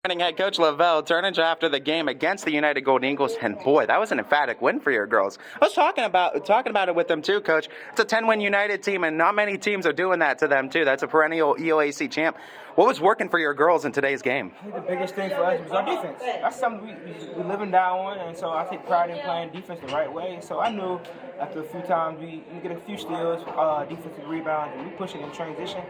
Head coach LaVell, Turnage after the game against the United Gold Eagles, and boy, that was an emphatic win for your girls. I was talking about it with them too, Coach. It's a 10-win United team, and not many teams are doing that to them too. That's a perennial EOAC champ. What was working for your girls in today's game? I think the biggest thing for us was our defense. That's something we live and die on, and so I take pride in playing defense the right way. So I knew after a few times we get a few steals, defensive rebounds, and we push it in transition.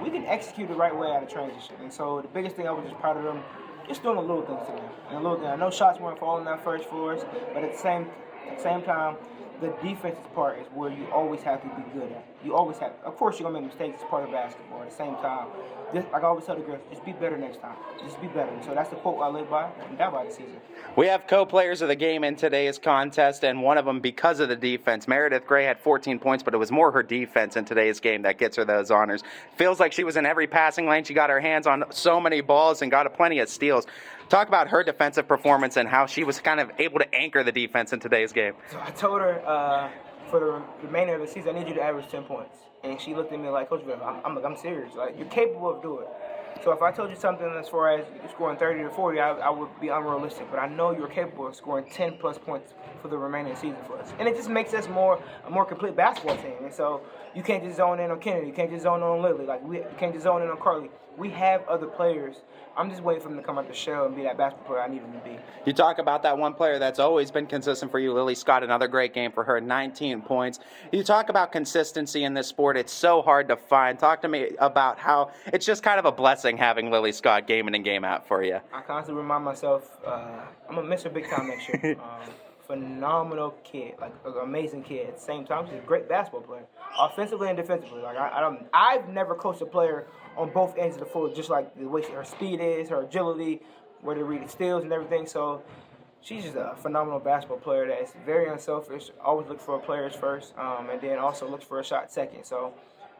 We can execute the right way out of transition, and so the biggest thing I was just proud of them. Just doing a little things to them. And a little thing. I know shots weren't falling that first for us, but at the same time, the defensive part is where you always have to be good at. You always have. Of course, you're gonna make mistakes. It's part of basketball. At the same time, like I always tell the girls, just be better next time. Just be better. And so that's the quote I live by and die by the season. We have co-players of the game in today's contest, and one of them because of the defense. Meredith Gray had 14 points, but it was more her defense in today's game that gets her those honors. Feels like she was in every passing lane. She got her hands on so many balls and got plenty of steals. Talk about her defensive performance and how she was kind of able to anchor the defense in today's game. So I told her for the remainder of the season, I need you to average 10 points. And she looked at me like, Coach, I'm serious. Like, you're capable of doing it. So if I told you something as far as scoring 30 to 40, I would be unrealistic. But I know you're capable of scoring 10-plus points for the remaining season for us. And it just makes us a more complete basketball team. And so you can't just zone in on Kennedy. You can't just zone in on Lily. You can't just zone in on Carly. We have other players. I'm just waiting for them to come out the shell and be that basketball player I need them to be. You talk about that one player that's always been consistent for you, Lily Scott, another great game for her, 19 points. You talk about consistency in this sport. It's so hard to find. Talk to me about how it's just kind of a blessing having Lily Scott game in and game out for you. I constantly remind myself I'm going to miss her big time next year. Phenomenal kid, like an amazing kid. At the same time, she's a great basketball player, offensively and defensively. Like I've never coached a player on both ends of the floor, just like the way her speed is, her agility, where to read the steals and everything. So she's just a phenomenal basketball player that is very unselfish. Always looks for her players first, and then also looks for a shot second. So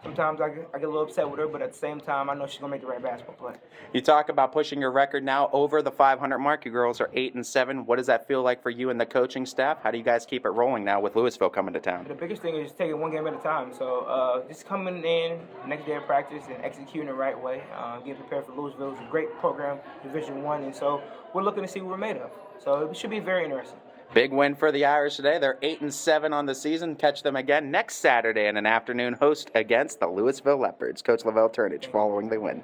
sometimes I get a little upset with her, but at the same time, I know she's gonna make the right basketball play. You talk about pushing your record now over the 500 mark. You girls are 8-7. What does that feel like for you and the coaching staff? How do you guys keep it rolling now with Louisville coming to town? The biggest thing is just taking one game at a time. So just coming in next day of practice and executing the right way, getting prepared for Louisville. It's a great program, Division I, and so we're looking to see what we're made of. So it should be very interesting. Big win for the Irish today. They're 8-7 on the season. Catch them again next Saturday in an afternoon host against the Louisville Leopards. Coach LaVell Turnage following the win.